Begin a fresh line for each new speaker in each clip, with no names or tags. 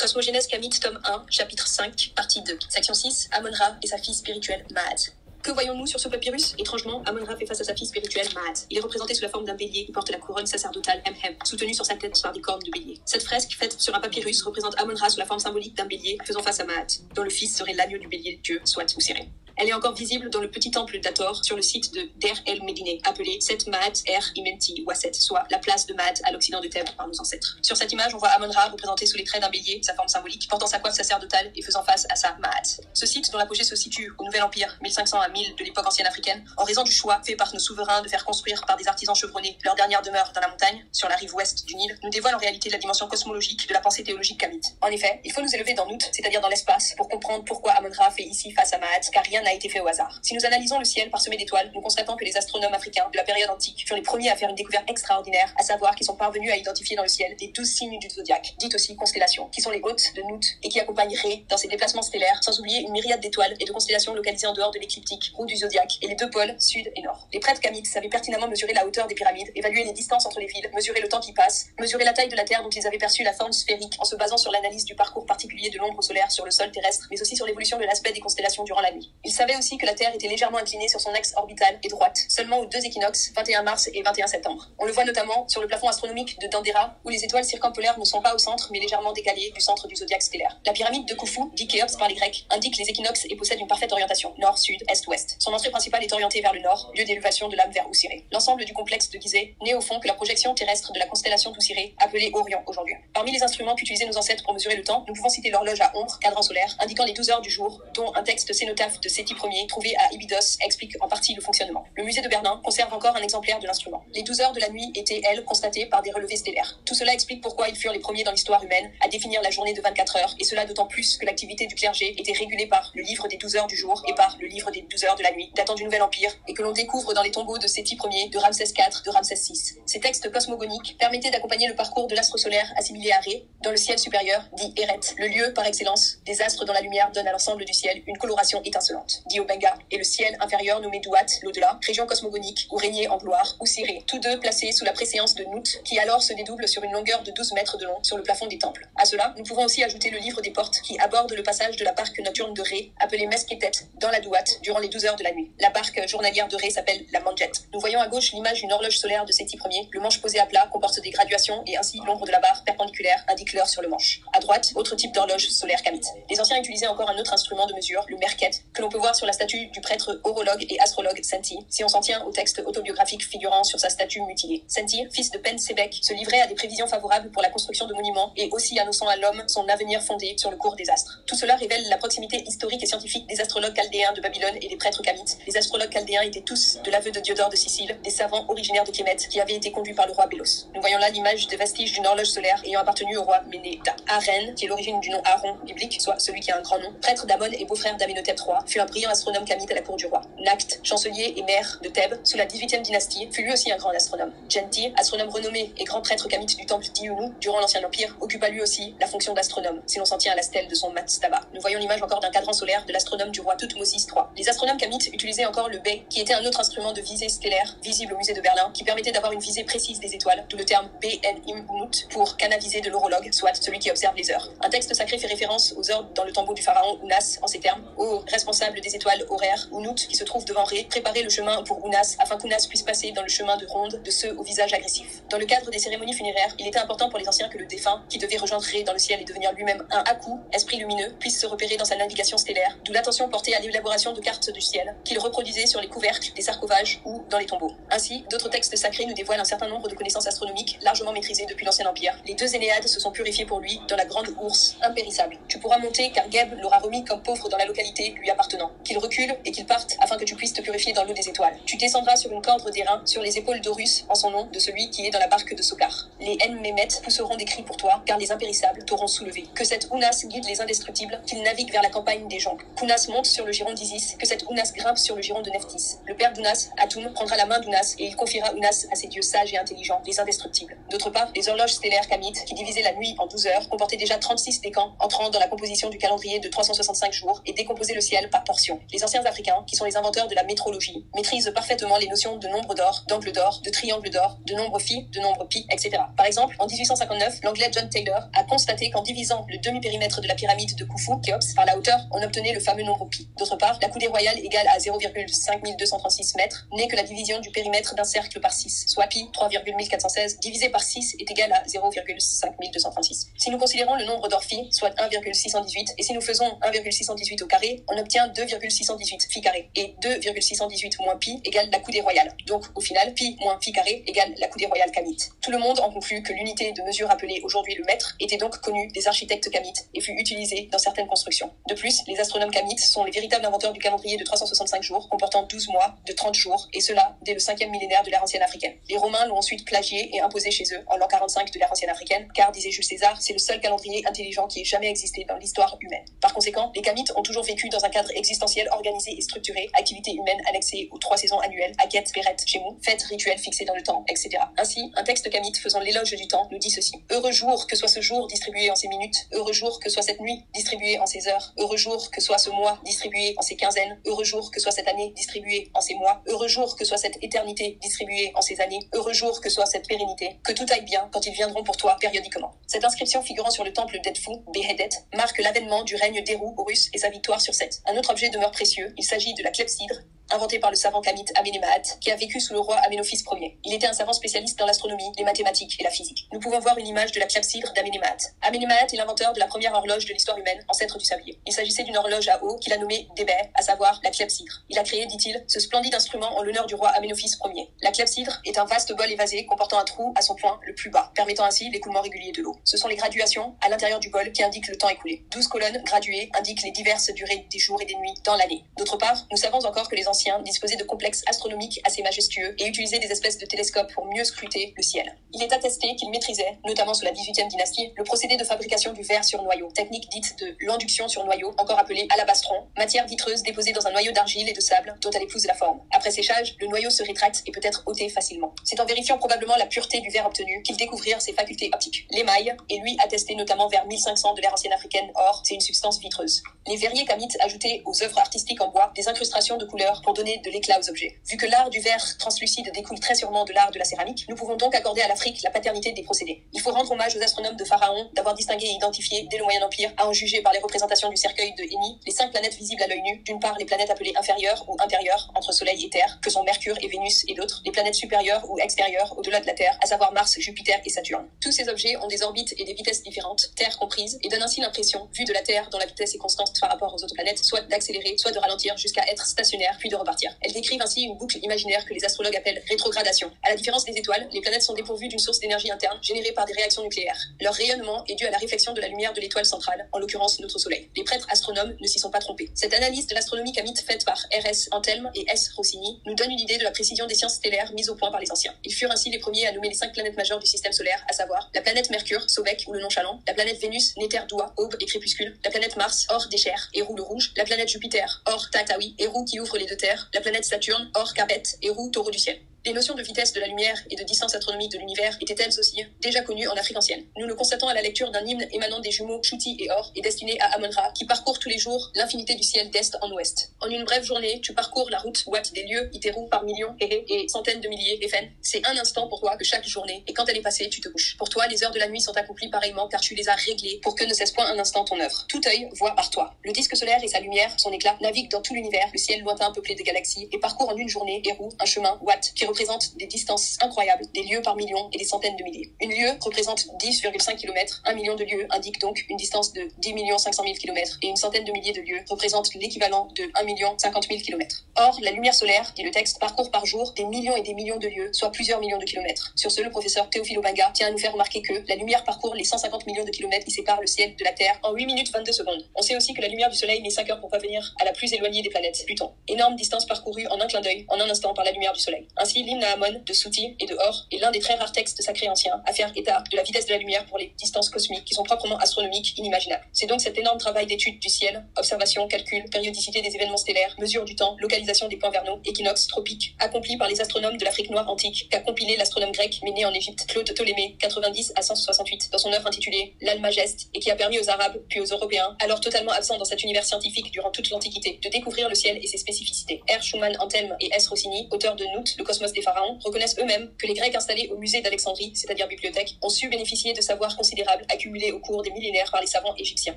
Cosmogénèse Kamite, tome 1, chapitre 5, partie 2. Section 6, Amon-Ra et sa fille spirituelle, Ma'at. Que voyons-nous sur ce papyrus? Étrangement, Amon-Ra fait face à sa fille spirituelle, Ma'at. Il est représenté sous la forme d'un bélier qui porte la couronne sacerdotale Hem-Hem, soutenue sur sa tête par des cornes de bélier. Cette fresque, faite sur un papyrus, représente Amon-Ra sous la forme symbolique d'un bélier faisant face à Ma'at, dont le fils serait l'agneau du bélier de Dieu, soit Oussiré. Elle est encore visible dans le petit temple d'Hathor sur le site de Der el-Médine, appelé Set Ma'at Er Imenti Wasset, soit la place de Ma'at à l'occident de Thèbes par nos ancêtres. Sur cette image, on voit Amon-Ra représenté sous les traits d'un bélier, sa forme symbolique, portant sa coiffe sacerdotale et faisant face à sa Ma'at. Ce site, dont l'apogée se situe au Nouvel Empire, 1500 à 1000 de l'époque ancienne africaine, en raison du choix fait par nos souverains de faire construire par des artisans chevronnés leur dernière demeure dans la montagne, sur la rive ouest du Nil, nous dévoile en réalité la dimension cosmologique de la pensée théologique kamite. En effet, il faut nous élever dans Nout, c'est-à-dire dans l'espace, pour comprendre pourquoi Amon-Ra fait ici face à Ma'at, car rien n'a été fait au hasard. Si nous analysons le ciel parsemé d'étoiles, nous constatons que les astronomes africains de la période antique furent les premiers à faire une découverte extraordinaire, à savoir qu'ils sont parvenus à identifier dans le ciel les 12 signes du zodiaque, dites aussi constellations, qui sont les hôtes de Nout et qui accompagnent Ré dans ses déplacements stellaires, sans oublier une myriade d'étoiles et de constellations localisées en dehors de l'écliptique, roue du zodiaque, et les deux pôles, sud et nord. Les prêtres kamites savaient pertinemment mesurer la hauteur des pyramides, évaluer les distances entre les villes, mesurer le temps qui passe, mesurer la taille de la Terre dont ils avaient perçu la forme sphérique en se basant sur l'analyse du parcours particulier de l'ombre solaire sur le sol terrestre, mais aussi sur l'évolution de l'aspect des constellations durant la nuit. Ils savaient aussi que la Terre était légèrement inclinée sur son axe orbital et droite, seulement aux deux équinoxes, 21 mars et 21 septembre. On le voit notamment sur le plafond astronomique de Dendera, où les étoiles circumpolaires ne sont pas au centre, mais légèrement décalées du centre du zodiaque stellaire. La pyramide de Khufu, dit Khéops par les Grecs, indique les équinoxes et possède une parfaite orientation, nord, sud, est, ouest. Son entrée principale est orientée vers le nord, lieu d'élévation de l'âme vers Oussiré. L'ensemble du complexe de Gizeh n'est au fond que la projection terrestre de la constellation d'Oussiré, appelée Orion aujourd'hui. Parmi les instruments qu'utilisaient nos ancêtres pour mesurer le temps, nous pouvons citer l'horloge à ombre, cadran solaire, indiquant les 12 heures du jour, dont un texte cénotaphe de Séti Ier, trouvé à Abydos, explique en partie le fonctionnement. Le musée de Berlin conserve encore un exemplaire de l'instrument. Les 12 heures de la nuit étaient, elles, constatées par des relevés stellaires. Tout cela explique pourquoi ils furent les premiers dans l'histoire humaine à définir la journée de 24 heures, et cela d'autant plus que l'activité du clergé était régulée par le livre des 12 heures du jour et par le livre des 12 heures de la nuit, datant du Nouvel Empire, et que l'on découvre dans les tombeaux de Séti Ier, de Ramsès IV, de Ramsès VI. Ces textes cosmogoniques permettaient d'accompagner le parcours de l'astre solaire assimilé à Ré, dans le ciel supérieur, dit Eret, le lieu par excellence des astres dont la lumière donne à l'ensemble du ciel une coloration étincelante, dit Obenga, et le ciel inférieur nommé Douat, l'au-delà, région cosmogonique où régnait en gloire Oussiré, tous deux placés sous la préséance de Nout, qui alors se dédouble sur une longueur de 12 mètres de long sur le plafond des temples. À cela, nous pouvons aussi ajouter le livre des portes qui aborde le passage de la barque nocturne de Ré, appelée Mesketet, dans la Douat, durant les 12 heures de la nuit. La barque journalière de Ré s'appelle la Manjet. Nous voyons à gauche l'image d'une horloge solaire de Séti Ier. Le manche posé à plat comporte des graduations et ainsi l'ombre de la barre perpendiculaire indique l'heure sur le manche. À droite, autre type d'horloge solaire kamite. Les anciens utilisaient encore un autre instrument de mesure, le merket, que l'on peut voir sur la statue du prêtre horologue et astrologue Senti, si on s'en tient au texte autobiographique figurant sur sa statue mutilée. Senti, fils de Pen Sebek, se livrait à des prévisions favorables pour la construction de monuments et aussi annonçant à l'homme son avenir fondé sur le cours des astres. Tout cela révèle la proximité historique et scientifique des astrologues chaldéens de Babylone et des prêtres kamites. Les astrologues chaldéens étaient tous de l'aveu de Diodore de Sicile, des savants originaires de Kémet qui avaient été conduits par le roi Bélos. Nous voyons là l'image des vestiges d'une horloge solaire ayant appartenu au roi Ménéda. Aren, qui est l'origine du nom Aaron biblique, soit celui qui a un grand nom, prêtre d'Amon et beau-frère d'Amenhotep III, fut un brillant astronome kamite à la cour du roi. Nacht, chancelier et maire de Thèbes, sous la 18e dynastie, fut lui aussi un grand astronome. Genti, astronome renommé et grand prêtre kamite du temple d'Iunu durant l'Ancien Empire, occupa lui aussi la fonction d'astronome, si l'on s'en tient à la stèle de son mastaba. Nous voyons l'image encore d'un cadran solaire de l'astronome du roi Thoutmôsis III. Les astronomes kamites utilisaient encore le Bey, qui était un autre instrument de visée stellaire, visible au musée de Berlin, qui permettait d'avoir une visée précise des étoiles, d'où le terme BNIMUT pour canaviser de l'horologue, soit celui qui observe les heures. Un texte sacré fait référence aux heures dans le tombeau du pharaon Ounas en ces termes: ô responsable des étoiles horaires, Unut, qui se trouve devant Ré, préparez le chemin pour Ounas, afin qu'Ounas puisse passer dans le chemin de ronde de ceux au visage agressif. Dans le cadre des cérémonies funéraires, il était important pour les anciens que le défunt, qui devait rejoindre Ré dans le ciel et devenir lui-même un Aku, esprit lumineux, puisse se repérer dans sa navigation stellaire, d'où l'attention portée à l'élaboration de cartes du ciel, qu'il reproduisait sur les couvercles des sarcophages ou dans les tombeaux. Ainsi, d'autres textes sacrés nous dévoilent un certain nombre de connaissances astronomiques largement maîtrisées depuis l'Ancien Empire. Les deux Énéades se sont purifiées pour lui dans la grande ourse impérissable. Tu pourras monter car Geb l'aura remis comme pauvre dans la localité lui appartenant. Qu'il recule et qu'il parte afin que tu puisses te purifier dans l'eau des étoiles. Tu descendras sur une corde d'airain sur les épaules d'Horus en son nom de celui qui est dans la barque de Sokar. Les En-Mémet pousseront des cris pour toi car les impérissables t'auront soulevé. Que cette Ounas guide les indestructibles, qu'il navigue vers la campagne des joncs. Qu'Ounas monte sur le giron d'Isis, que cette Ounas grimpe sur le giron de Nephthys. Le père d'Ounas, Atum, prendra la main d'Ounas et il confiera Ounas à ses dieux sages et intelligents, les indestructibles. D'autre part, les horloges stellaires kamites, qui divisaient la nuit en 12 heures, comportaient déjà 36 décans, entrant dans la composition du calendrier de 365 jours et décomposaient le ciel par portions. absorption. Les anciens Africains, qui sont les inventeurs de la métrologie, maîtrisent parfaitement les notions de nombre d'or, d'angle d'or, de triangle d'or, de nombre phi, de nombre pi, etc. Par exemple, en 1859, l'anglais John Taylor a constaté qu'en divisant le demi-périmètre de la pyramide de Khufu, Khéops, par la hauteur, on obtenait le fameux nombre pi. D'autre part, la coudée royale égale à 0,5236 mètres n'est que la division du périmètre d'un cercle par 6, soit pi 3,1416 divisé par 6 est égal à 0,5236. Si nous considérons le nombre d'or phi, soit 1,618, et si nous faisons 1,618 au carré, on obtient 2,618 phi carré. Et 2,618 moins pi égale la coudée royale. Donc, au final, pi moins phi carré égale la coudée royale kamite. Tout le monde en conclut que l'unité de mesure appelée aujourd'hui le mètre était donc connue des architectes kamites et fut utilisée dans certaines constructions. De plus, les astronomes kamites sont les véritables inventeurs du calendrier de 365 jours, comportant 12 mois de 30 jours, et cela dès le 5e millénaire de l'ère ancienne africaine. Les Romains l'ont ensuite plagié et imposé chez eux en l'an 45 de l'ère ancienne africaine, car, disait Jules César, c'est le seul calendrier intelligent qui ait jamais existé dans l'histoire humaine. Par conséquent, les kamites ont toujours vécu dans un cadre existentiel organisé et structuré, activité humaine annexée aux 3 saisons annuelles, Aket, Péret, Chemou, fêtes rituelles fixées dans le temps, etc. Ainsi, un texte kamite faisant l'éloge du temps nous dit ceci. Heureux jour que soit ce jour distribué en ses minutes, heureux jour que soit cette nuit distribuée en ses heures, heureux jour que soit ce mois distribué en ses quinzaines, heureux jour que soit cette année distribuée en ses mois, heureux jour que soit cette éternité distribuée en ses années, heureux jour que soit cette pérennité, que tout aille bien quand ils viendront pour toi périodiquement. Cette inscription figurant sur le temple d'Edfu, Behedet, marque l'avènement du règne d'Héru, Horus, et sa victoire sur Seth. Un autre objet demeure précieux, il s'agit de la clepsydre, inventé par le savant kamite Amenemhat, qui a vécu sous le roi Amenophis Ier. Il était un savant spécialiste dans l'astronomie, les mathématiques et la physique. Nous pouvons voir une image de la clepsydre d'Amenemhat. Amenemhat est l'inventeur de la première horloge de l'histoire humaine, ancêtre du sablier. Il s'agissait d'une horloge à eau qu'il a nommée Débet, à savoir la clepsydre. Il a créé, dit-il, ce splendide instrument en l'honneur du roi Amenophis Ier. La clepsydre est un vaste bol évasé comportant un trou à son point le plus bas, permettant ainsi l'écoulement régulier de l'eau. Ce sont les graduations à l'intérieur du bol qui indiquent le temps écoulé. 12 colonnes graduées indiquent les diverses durées des jours et des nuits dans l'année. D'autre part, nous savons encore que les anciens disposaient de complexes astronomiques assez majestueux et utilisaient des espèces de télescopes pour mieux scruter le ciel. Il est attesté qu'ils maîtrisaient, notamment sous la 18e dynastie, le procédé de fabrication du verre sur noyau, technique dite de l'induction sur noyau, encore appelée alabastron, matière vitreuse déposée dans un noyau d'argile et de sable dont elle épouse la forme. Après séchage, le noyau se rétracte et peut être ôté facilement. C'est en vérifiant probablement la pureté du verre obtenu qu'ils découvrirent ses facultés optiques. L'émail est lui attesté notamment vers 1500 de l'ère ancienne africaine. Or, c'est une substance vitreuse. Les verriers kamites ajoutaient aux œuvres artistiques en bois des incrustations de couleurs pour donner de l'éclat aux objets. Vu que l'art du verre translucide découle très sûrement de l'art de la céramique, nous pouvons donc accorder à l'Afrique la paternité des procédés. Il faut rendre hommage aux astronomes de Pharaon d'avoir distingué et identifié, dès le Moyen Empire, à en juger par les représentations du cercueil de Héni, les 5 planètes visibles à l'œil nu. D'une part, les planètes appelées inférieures ou intérieures, entre Soleil et Terre, que sont Mercure et Vénus et d'autres. Les planètes supérieures ou extérieures, au-delà de la Terre, à savoir Mars, Jupiter et Saturne. Tous ces objets ont des orbites et des vitesses différentes, Terre comprise, et donnent ainsi l'impression, vue de la Terre dont la vitesse est constante par rapport aux autres planètes, soit d'accélérer, soit de ralentir jusqu'à être stationnaire, puis de repartir. Elles décrivent ainsi une boucle imaginaire que les astrologues appellent rétrogradation. À la différence des étoiles, les planètes sont dépourvues d'une source d'énergie interne générée par des réactions nucléaires. Leur rayonnement est dû à la réflexion de la lumière de l'étoile centrale, en l'occurrence notre Soleil. Les prêtres astronomes ne s'y sont pas trompés. Cette analyse de l'astronomie kamite faite par R.S. Antelme et S. Rossini nous donne une idée de la précision des sciences stellaires mises au point par les anciens. Ils furent ainsi les premiers à nommer les 5 planètes majeures du système solaire, à savoir la planète Mercure, Sobek ou le nonchalant, la planète Vénus, Néter Doua, Aube et crépuscule, la planète Mars, Or Déchère, Héru le rouge, la planète Jupiter, Or Tatawi, Héru qui ouvre les deux terres, la planète Saturne, Or Capet, Héru taureau du ciel. Les notions de vitesse de la lumière et de distance astronomique de l'univers étaient elles aussi déjà connues en Afrique ancienne. Nous le constatons à la lecture d'un hymne émanant des jumeaux Shuti et Or et destiné à Amon-Ra, qui parcourt tous les jours l'infinité du ciel d'est en ouest. En une brève journée, tu parcours la route Watt des lieux, Iteru par millions, et centaines de milliers, Efen. C'est un instant pour toi que chaque journée, et quand elle est passée, tu te couches. Pour toi, les heures de la nuit sont accomplies pareillement car tu les as réglées pour que ne cesse point un instant ton œuvre. Tout œil voit par toi. Le disque solaire et sa lumière, son éclat, naviguent dans tout l'univers, le ciel lointain peuplé de galaxies, et parcourent en une journée, Héru, un chemin, Watt, qui représente des distances incroyables, des lieues par millions et des centaines de milliers. Une lieue représente 10,5 km, 1 million de lieues indique donc une distance de 10 500 000 km, et une centaine de milliers de lieues représente l'équivalent de 1 050 000 km. Or, la lumière solaire, dit le texte, parcourt par jour des millions et des millions de lieues, soit plusieurs millions de kilomètres. Sur ce, le professeur Théophile Obenga tient à nous faire remarquer que la lumière parcourt les 150 millions de kilomètres qui séparent le ciel de la Terre en 8 minutes 22 secondes. On sait aussi que la lumière du soleil met 5 heures pour parvenir à la plus éloignée des planètes, Pluton. Énorme distance parcourue en un clin d'œil, en un instant par la lumière du soleil. Ainsi, écrit l'hymne à Amon de Souti et de Or est l'un des très rares textes sacrés anciens à faire état de la vitesse de la lumière pour les distances cosmiques qui sont proprement astronomiques, inimaginables. C'est donc cet énorme travail d'étude du ciel, observation, calcul, périodicité des événements stellaires, mesure du temps, localisation des points vernaux, équinoxes, tropiques, accompli par les astronomes de l'Afrique noire antique, qu'a compilé l'astronome grec mais né en Égypte, Claude Ptolémée, 90 à 168, dans son œuvre intitulée L'Almageste, et qui a permis aux Arabes, puis aux Européens, alors totalement absents dans cet univers scientifique durant toute l'Antiquité, de découvrir le ciel et ses spécificités. R. Schumann Antelme et S. Rossini, auteurs de Nout, le cosmos des pharaons, reconnaissent eux-mêmes que les Grecs installés au musée d'Alexandrie, c'est-à-dire bibliothèque, ont su bénéficier de savoirs considérables accumulés au cours des millénaires par les savants égyptiens.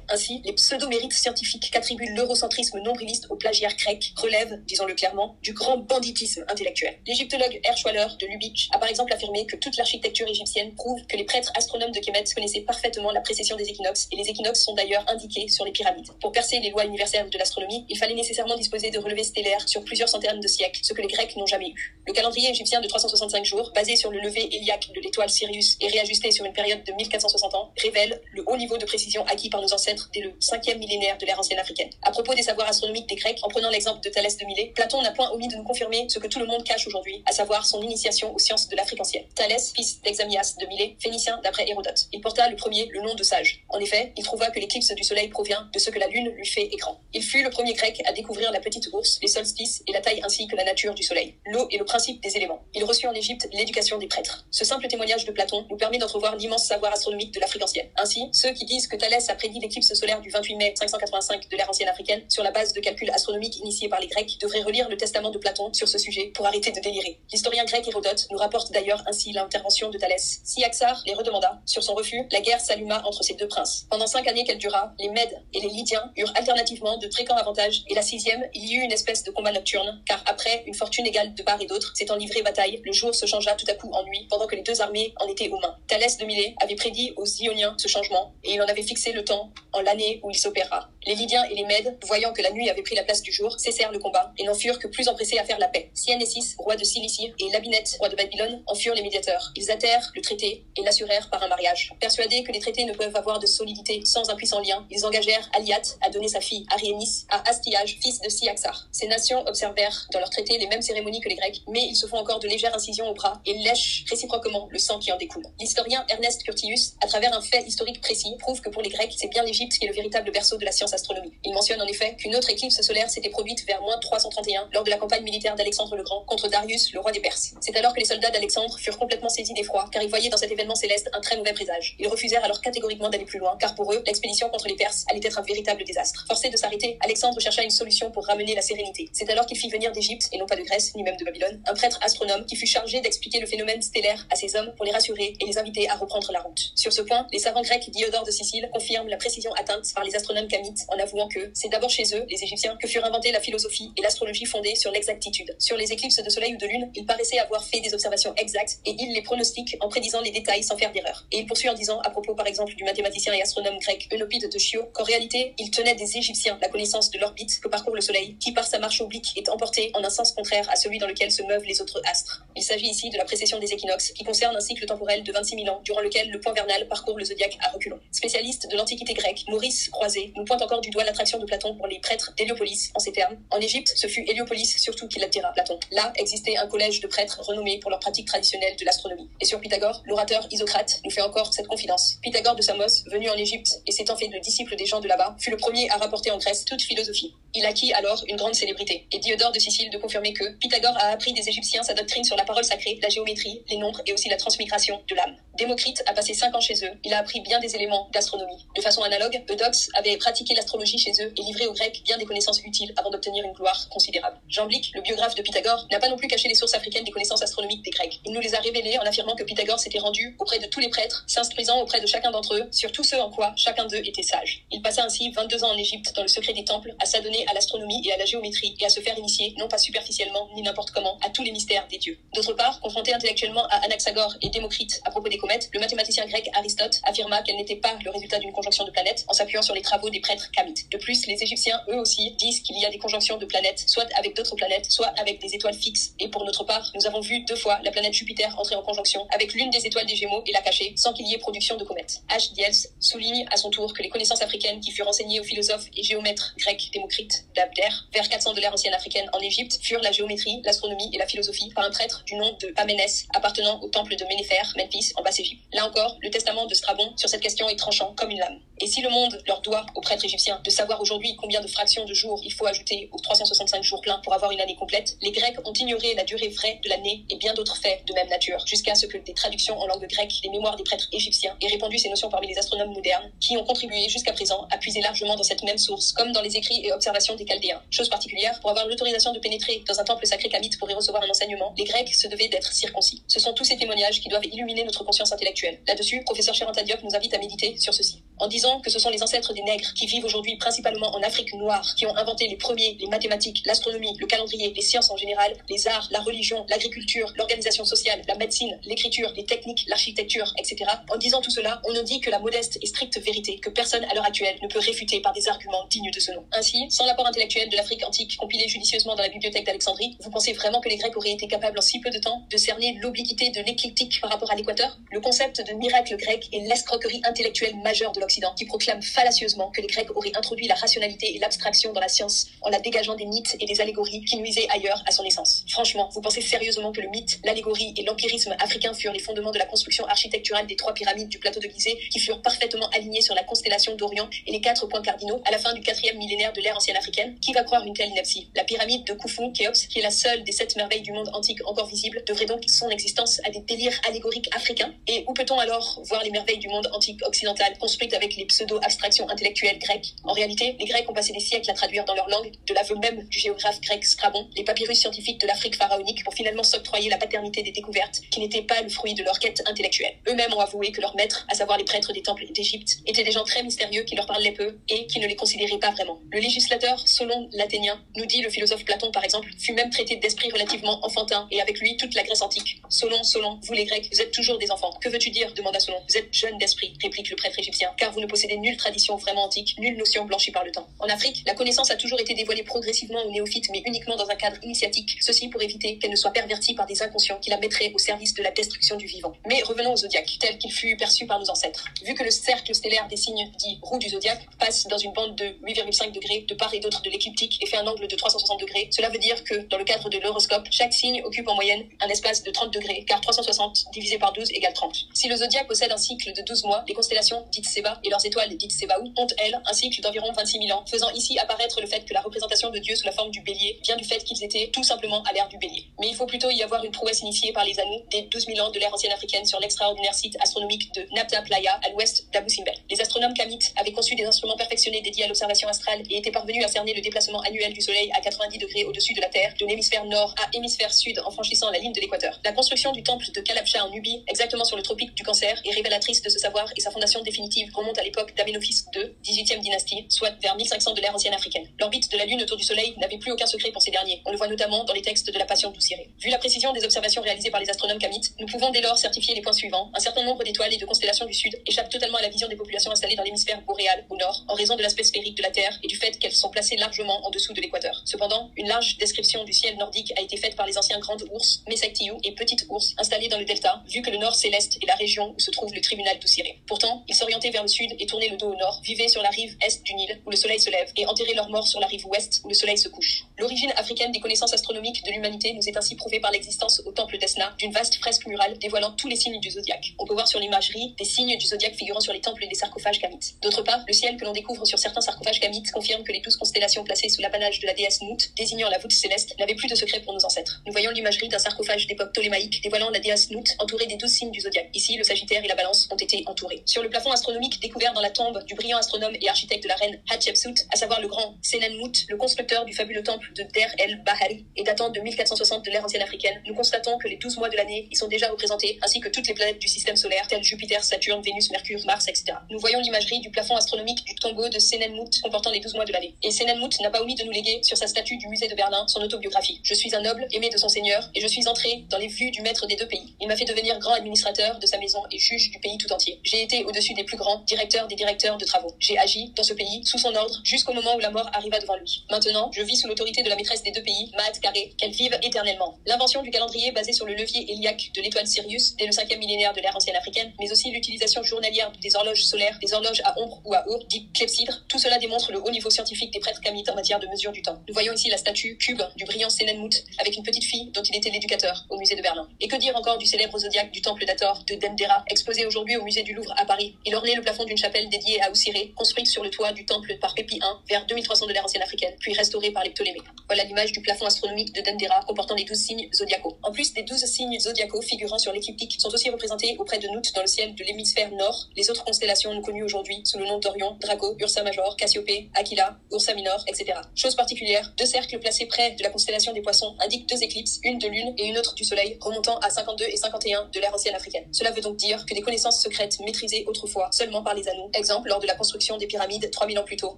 Ainsi, les pseudo-mérites scientifiques qu'attribue l'eurocentrisme nombriliste aux plagiaires grecs relèvent, disons-le clairement, du grand banditisme intellectuel. L'égyptologue Erschwaller de Lubitsch a par exemple affirmé que toute l'architecture égyptienne prouve que les prêtres astronomes de Kémet connaissaient parfaitement la précession des équinoxes, et les équinoxes sont d'ailleurs indiqués sur les pyramides. Pour percer les lois universelles de l'astronomie, il fallait nécessairement disposer de relevés stellaires sur plusieurs centaines de siècles, ce que les Grecs n'ont jamais eu. Le calendrier égyptien de 365 jours, basé sur le lever héliaque de l'étoile Sirius et réajusté sur une période de 1460 ans, révèle le haut niveau de précision acquis par nos ancêtres dès le 5e millénaire de l'ère ancienne africaine. À propos des savoirs astronomiques des Grecs, en prenant l'exemple de Thalès de Milet, Platon n'a point omis de nous confirmer ce que tout le monde cache aujourd'hui, à savoir son initiation aux sciences de l'Afrique ancienne. Thalès, fils d'Examias de Milet, phénicien d'après Hérodote. Il porta le premier le nom de sage. En effet, il trouva que l'éclipse du soleil provient de ce que la lune lui fait écran. Il fut le premier grec à découvrir la petite bourse, les solstices et la taille ainsi que la nature du soleil. L'eau est le principe des éléments. Il reçut en Égypte l'éducation des prêtres. Ce simple témoignage de Platon nous permet d'entrevoir l'immense savoir astronomique de l'Afrique ancienne. Ainsi, ceux qui disent que Thalès a prédit l'éclipse solaire du 28 mai 585 de l'ère ancienne africaine sur la base de calculs astronomiques initiés par les Grecs devraient relire le testament de Platon sur ce sujet pour arrêter de délirer. L'historien grec Hérodote nous rapporte d'ailleurs ainsi l'intervention de Thalès. Cyaxare les redemanda. Sur son refus, la guerre s'alluma entre ces deux princes. Pendant 5 années qu'elle dura, les Mèdes et les Lydiens eurent alternativement de fréquents avantages, et la 6e, il y eut une espèce de combat nocturne, car après une fortune égale de part et d'autre, s'étant livré bataille, le jour se changea tout à coup en nuit, pendant que les deux armées en étaient aux mains. Thalès de Milet avait prédit aux Ioniens ce changement, et il en avait fixé le temps en l'année où il s'opéra. Les Lydiens et les Mèdes, voyant que la nuit avait pris la place du jour, cessèrent le combat, et n'en furent que plus empressés à faire la paix. Siennessis, roi de Cilicie, et Labinette, roi de Babylone, en furent les médiateurs. Ils hâtèrent le traité et l'assurèrent par un mariage. Persuadés que les traités ne peuvent avoir de solidité sans un puissant lien, ils engagèrent Aliat à donner sa fille Ariénis à Astyage, fils de Cyaxare. Ces nations observèrent dans leurs traités les mêmes cérémonies que les Grecs, mais ils se font encore de légères incisions au bras et lèchent réciproquement le sang qui en découle. L'historien Ernest Curtius, à travers un fait historique précis, prouve que pour les Grecs, c'est bien l'Égypte qui est le véritable berceau de la science astronomique. Il mentionne en effet qu'une autre éclipse solaire s'était produite vers -331 lors de la campagne militaire d'Alexandre le Grand contre Darius, le roi des Perses. C'est alors que les soldats d'Alexandre furent complètement saisis d'effroi, car ils voyaient dans cet événement céleste un très mauvais présage. Ils refusèrent alors catégoriquement d'aller plus loin, car pour eux, l'expédition contre les Perses allait être un véritable désastre. Forcé de s'arrêter, Alexandre chercha une solution pour ramener la sérénité. C'est alors qu'il fit venir d'Égypte, et non pas de Grèce, ni même de Babylone, un prêtre astronome qui fut chargé d'expliquer le phénomène stellaire à ses hommes pour les rassurer et les inviter à reprendre la route. Sur ce point, les savants grecs Diodore de Sicile confirment la précision atteinte par les astronomes kamites en avouant que c'est d'abord chez eux, les Égyptiens, que furent inventées la philosophie et l'astrologie fondées sur l'exactitude. Sur les éclipses de soleil ou de lune, ils paraissaient avoir fait des observations exactes et ils les pronostiquent en prédisant les détails sans faire d'erreur. Et il poursuit en disant, à propos par exemple du mathématicien et astronome grec Eunopide de Chios, qu'en réalité, il tenait des Égyptiens la connaissance de l'orbite que parcourt le soleil, qui par sa marche oblique est emporté en un sens contraire à celui dans lequel se meuvent les autres astres. Il s'agit ici de la précession des équinoxes, qui concerne un cycle temporel de 26 000 ans, durant lequel le point vernal parcourt le zodiaque à reculons. Spécialiste de l'Antiquité grecque, Maurice Croiset nous pointe encore du doigt l'attraction de Platon pour les prêtres d'Héliopolis en ces termes. En Égypte, ce fut Héliopolis surtout qui l'attira, Platon. Là existait un collège de prêtres renommés pour leur pratique traditionnelle de l'astronomie. Et sur Pythagore, l'orateur Isocrate nous fait encore cette confidence. Pythagore de Samos, venu en Égypte et s'étant fait le disciple des gens de là-bas, fut le premier à rapporter en Grèce toute philosophie. Il acquit alors une grande célébrité. Et Diodore de Sicile de confirmer que Pythagore a appris des Égyptiens sa doctrine sur la parole sacrée, la géométrie, les nombres et aussi la transmigration de l'âme. Démocrite a passé 5 ans chez eux. Il a appris bien des éléments d'astronomie. De façon analogue, Eudoxe avait pratiqué l'astrologie chez eux et livré aux Grecs bien des connaissances utiles avant d'obtenir une gloire considérable. Jean Blic, le biographe de Pythagore, n'a pas non plus caché les sources africaines des connaissances astronomiques des Grecs. Il nous les a révélées en affirmant que Pythagore s'était rendu auprès de tous les prêtres, s'instruisant auprès de chacun d'entre eux sur tout ce en quoi chacun d'eux était sage. Il passa ainsi 22 ans en Égypte dans le secret des temples, à s'adonner à l'astronomie et à la géométrie et à se faire initier, non pas superficiellement ni n'importe comment, à tous les mystères des dieux. D'autre part, confronté intellectuellement à Anaxagore et Démocrite à propos des comètes, le mathématicien grec Aristote affirma qu'elle n'était pas le résultat d'une conjonction de planètes en s'appuyant sur les travaux des prêtres kamites. De plus, les Égyptiens, eux aussi, disent qu'il y a des conjonctions de planètes, soit avec d'autres planètes, soit avec des étoiles fixes. Et pour notre part, nous avons vu 2 fois la planète Jupiter entrer en conjonction avec l'une des étoiles des Gémeaux et la cacher, sans qu'il y ait production de comètes. H. Diels souligne à son tour que les connaissances africaines qui furent enseignées aux philosophes et géomètres grecs Démocrite d'Abder, vers 400 de l'ère ancienne africaine en Égypte, furent la géométrie, l'astronomie et la philosophie par un prêtre du nom de Pamenès, appartenant au temple de Ménéfer, Memphis, en Basse-Égypte. Là encore, le testament de Strabon sur cette question est tranchant comme une lame. Et si le monde leur doit aux prêtres égyptiens de savoir aujourd'hui combien de fractions de jours il faut ajouter aux 365 jours pleins pour avoir une année complète, les Grecs ont ignoré la durée vraie de l'année et bien d'autres faits de même nature, jusqu'à ce que des traductions en langue grecque des mémoires des prêtres égyptiens aient répandu ces notions parmi les astronomes modernes, qui ont contribué jusqu'à présent à puiser largement dans cette même source, comme dans les écrits et observations des Chaldéens. Chose particulière, pour avoir l'autorisation de pénétrer dans un temple sacré kamite pour y recevoir un enseignement, les Grecs se devaient d'être circoncis. Ce sont tous ces témoignages qui doivent illuminer notre conscience intellectuelle. Là-dessus, professeur Cheranta Diop nous invite à méditer sur ceci. En disant que ce sont les ancêtres des nègres qui vivent aujourd'hui principalement en Afrique noire, qui ont inventé les premiers, les mathématiques, l'astronomie, le calendrier, les sciences en général, les arts, la religion, l'agriculture, l'organisation sociale, la médecine, l'écriture, les techniques, l'architecture, etc. En disant tout cela, on nous dit que la modeste et stricte vérité que personne à l'heure actuelle ne peut réfuter par des arguments dignes de ce nom. Ainsi, sans l'apport intellectuel de l'Afrique antique compilé judicieusement dans la bibliothèque d'Alexandrie, vous pensez vraiment que les Grecs auraient été capables en si peu de temps de cerner l'obliquité de l'écliptique par rapport à l'équateur? Le concept de miracle grec est l'escroquerie intellectuelle majeure de l'Occident, qui proclame fallacieusement que les Grecs auraient introduit la rationalité et l'abstraction dans la science en la dégageant des mythes et des allégories qui nuisaient ailleurs à son essence. Franchement, vous pensez sérieusement que le mythe, l'allégorie et l'empirisme africain furent les fondements de la construction architecturale des 3 pyramides du plateau de Gizeh, qui furent parfaitement alignées sur la constellation d'Orion et les 4 points cardinaux à la fin du 4e millénaire de l'ère ancienne africaine? Qui va croire une telle ineptie? La pyramide de Khufu, Khéops, qui est la seule des 7 merveilles du monde antique encore visible, devrait donc son existence à des délires allégoriques africains? Et où peut-on alors voir les merveilles du monde antique occidental construites avec les pseudo-abstractions intellectuelles grecques? En réalité, les Grecs ont passé des siècles à traduire dans leur langue, de l'aveu même du géographe grec Strabon, les papyrus scientifiques de l'Afrique pharaonique pour finalement s'octroyer la paternité des découvertes qui n'étaient pas le fruit de leur quête intellectuelle. Eux-mêmes ont avoué que leurs maîtres, à savoir les prêtres des temples d'Égypte, étaient des gens très mystérieux qui leur parlaient peu et qui ne les considéraient pas vraiment. Le législateur Solon l'Athénien, nous dit le philosophe Platon par exemple, fut même traité d'esprit relativement enfantin et avec lui toute la Grèce antique. Solon, vous les Grecs, vous êtes toujours des enfants. Que veux-tu dire? Demanda Solon. Vous êtes jeunes d'esprit, réplique le prêtre égyptien, car vous ne possédez nulle tradition vraiment antique, nulle notion blanchie par le temps. En Afrique, la connaissance a toujours été dévoilée progressivement aux néophytes, mais uniquement dans un cadre initiatique, ceci pour éviter qu'elle ne soit pervertie par des inconscients qui la mettraient au service de la destruction du vivant. Mais revenons au zodiaque, tel qu'il fut perçu par nos ancêtres. Vu que le cercle stellaire des signes dits roue du zodiaque passe dans une bande de 8,5 degrés de part et d'autre de l'écliptique et fait un angle de 360 degrés, cela veut dire que, dans le cadre de l'horoscope, chaque signe occupe en moyenne un espace de 30 degrés, car 360 divisé par 12 égale 30. Si le zodiaque possède un cycle de 12 mois, les constellations dites Séba et leurs étoiles dites Sébaou ont, elles, un cycle d'environ 26 000 ans, faisant ici apparaître le fait que la représentation de Dieu sous la forme du bélier vient du fait qu'ils étaient tout simplement à l'ère du bélier. Mais il faut plutôt y avoir une prouesse initiée par les Anou des 12 000 ans de l'ère ancienne africaine sur l'extraordinaire site astronomique de Nabta Playa à l'ouest d'Abou Simbel. Les astronomes kamites avaient conçu des instruments perfectionnés dédiés à l'observation astrale et étaient parvenus à cerner le déplacement annuel du Soleil à 90 degrés au-dessus de la Terre, de l'hémisphère nord à hémisphère sud en franchissant la ligne de l'équateur. La construction du temple de Kalabcha en Nubie, exactement sur le tropique du Cancer, est révélatrice de ce savoir et sa fondation définitive remonte à l'époque d'Amenophis II, 18e dynastie, soit vers 1500 de l'ère ancienne africaine. L'orbite de la Lune autour du Soleil n'avait plus aucun secret pour ces derniers. On le voit notamment dans les textes de la Passion d'Oussiré. Vu la précision des observations réalisées par les astronomes kamites, nous pouvons dès lors certifier les points suivants. Un certain nombre d'étoiles et de constellations du Sud échappent totalement à la vision des populations installées dans l'hémisphère boréal au nord, en raison de l'aspect sphérique de la Terre et du fait qu'elles sont placées largement en dessous de l'équateur. Cependant, une large description du ciel nordique a été faite par les anciens grandes ours, Mesaktiou et petites ours, installés dans le delta, vu que le nord céleste est la région où se trouve le tribunal d'Oussiré. Pourtant, ils s'orientaient vers le sud et tournaient le dos au nord, vivaient sur la rive est du Nil, où le soleil se lève, et enterraient leurs morts sur la rive ouest, où le soleil se couche. L'origine africaine des connaissances astronomiques de l'humanité nous est ainsi prouvée par l'existence au temple d'Esna d'une vaste fresque murale dévoilant tous les signes du zodiaque. On peut voir sur l'imagerie des signes du zodiaque figurant sur les temples et les sarcophages kamites. D'autre part, le ciel que l'on découvre sur certains sarcophages kamites confirme que les 12 constellations placées sous l'apanage de la déesse Nout, désignant la voûte céleste, n'avaient plus de secret pour nos ancêtres. Nous voyons l'imagerie d'un sarcophage d'époque ptolémaïque dévoilant la déesse Nout entourée des 12 signes du zodiaque. Ici, le Sagittaire et la Balance ont été entourés. Sur le plafond astronomique découvert dans la tombe du brillant astronome et architecte de la reine Hatshepsut, à savoir le grand Senenmut, le constructeur du fabuleux temple de Der el-Bahari et datant de 1460 de l'ère ancienne africaine, nous constatons que les 12 mois de l'année y sont déjà représentés, ainsi que toutes les planètes du système solaire, telles Jupiter, Saturne, Vénus, Mercure, Mars, etc. Nous voyons l'imagerie du plafond astronomique du tombeau de Senenmut comportant les 12 mois de l'année. Et Senenmut n'a pas omis de nous léguer sur sa statue du musée de Berlin son autobiographie. Je suis un noble, aimé de son seigneur, et je suis entré dans les vues du maître des deux pays. Il m'a fait devenir grand administrateur de sa maison et juge du pays tout entier. J'ai été au-dessus des plus grands, directeur des directeurs de travaux. J'ai agi dans ce pays, sous son ordre, jusqu'au moment où la mort arriva devant lui. Maintenant, je vis sous l'autorité de la maîtresse des deux pays, Maat Carré, qu'elle vive éternellement. L'invention du calendrier basé sur le levier héliaque de l'étoile Sirius dès le 5e millénaire de l'ère ancienne africaine, mais aussi l'utilisation journalière des horloges solaires, des horloges à ombre ou à eau, dites clepsydres, tout cela démontre le haut niveau scientifique des prêtres kamites en matière de mesure du temps. Nous voyons ici la statue cube du brillant Senenmut avec une petite fille dont il était l'éducateur au musée de Berlin. Et que dire encore du célèbre zodiaque du temple d'Hathor de Dendera, exposé aujourd'hui au musée du Louvre à Paris. Il ornait le plafond d'une chapelle dédiée à Oussiré, construite sur le toit du temple par Pépi I vers 2300 de l'ère ancienne africaine, puis restaurée par les Ptolémées. Voilà l'image du plafond astronomique de Dendera comportant les 12 signes zodiacaux. En plus des 12 signes zodiacaux figurant sur l'écliptique sont aussi représentés auprès de Nout dans le ciel de l'hémisphère nord. Les autres constellations connues aujourd'hui sous le nom d'Orion, Draco, Ursa Major, Cassiopée, Aquila, Ursa Minor, etc. Chose particulière, deux cercles placés près de la constellation des Poissons indiquent deux éclipses, une de lune et une autre du soleil, remontant à 52 et 51 de l'ère ancienne africaine. Cela veut donc dire que des connaissances secrètes maîtrisées autrefois seulement par les Anu, exemple lors de la construction des pyramides 3000 ans plus tôt,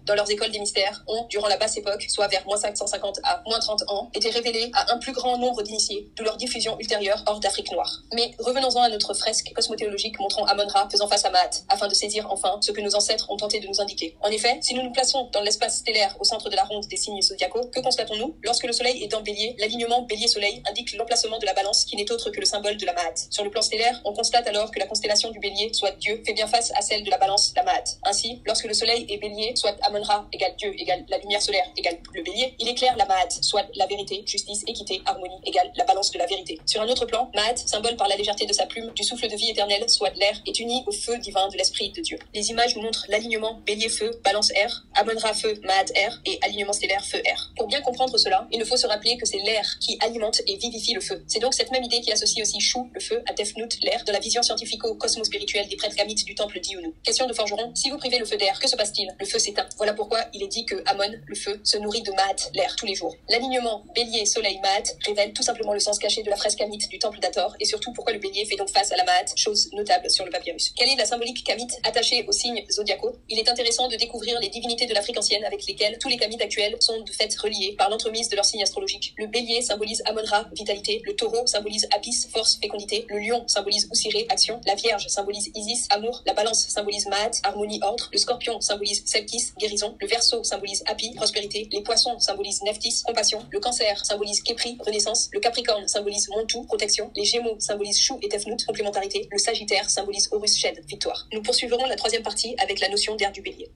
dans leurs écoles des mystères, ont, durant la basse époque, soit vers moins 550 à moins 30 ans, été révélées à un plus grand nombre d'initiés, d'où leur diffusion ultérieure hors d'Afrique noire. Mais revenons-en à notre fresque cosmothéologique montrant Amon-Ra faisant face à Maat, afin de saisir enfin ce que nos ancêtres ont tenté de nous indiquer. En effet, si nous nous plaçons dans l'espace stellaire au centre de la ronde des signes zodiacaux, que constatons-nous? Lorsque le soleil est dans Bélier, l'alignement Bélier-Soleil indique l'emplacement de la balance qui n'est autre que le symbole de la Maat. Sur le plan stellaire, on constate alors que la constellation du Bélier, soit Dieu, fait bien face à celle de la balance, la Maat. Ainsi, lorsque le soleil est Bélier, soit Amon-Ra égale Dieu égale la lumière solaire égale le Bélier, il éclaire la Maat, soit la vérité, justice, équité, harmonie égale la balance de la vérité. Sur un autre plan, Maat, symbole par la légèreté de sa plume, du souffle de vie éternelle, soit l'air, est uni au feu divin de l'esprit de Dieu. Les images nous montrent l'alignement Bélier-Feu, balance air, Amon-Ra-Feu, Maat air et alignement stellaire Feu air. Pour bien comprendre cela, il nous faut se rappeler que c'est l'air qui alimente et vivifie le feu. C'est donc cette même idée qui associe aussi Shu, le feu, à Tefnut, l'air, de la vision scientifico-cosmo-spirituelle des prêtres kamites du temple d'Iounu. Question de forgeron, si vous privez le feu d'air, que se passe-t-il? Le feu s'éteint. Voilà pourquoi il est dit que Amon, le feu, se nourrit de Maat, l'air, tous les jours. L'alignement Bélier-Soleil-Maat révèle tout simplement le sens caché de la fresque kamite du temple d'Hathor et surtout pourquoi le Bélier fait donc face à la Maat, chose notable sur le papyrus. Quelle est la symbolique kamite attachée aux signes zodiacaux? Il est intéressant de découvrir les divinités de l'Afrique ancienne avec lesquelles tous les kamites actuels sont de fait reliés par l'entremise de leur signe astrologique. Le Bélier symbolise Amon-Ra, vitalité, le Taureau symbolise Apis, force, fécondité, le Lion symbolise Oussiré, action, la Vierge symbolise Isis, amour, la Balance symbolise Maat, harmonie, ordre, le Scorpion symbolise Selkis, guérison, le Verseau symbolise Hapi, prospérité, les Poissons symbolisent Nephthys, compassion, le Cancer symbolise Képri, renaissance, le Capricorne symbolise Montou, protection, les Gémeaux symbolisent Chou et Tefnut, complémentarité, le Sagittaire symbolise Horus Shed, victoire. Nous poursuivrons la troisième partie avec la notion d'ère du Bélier.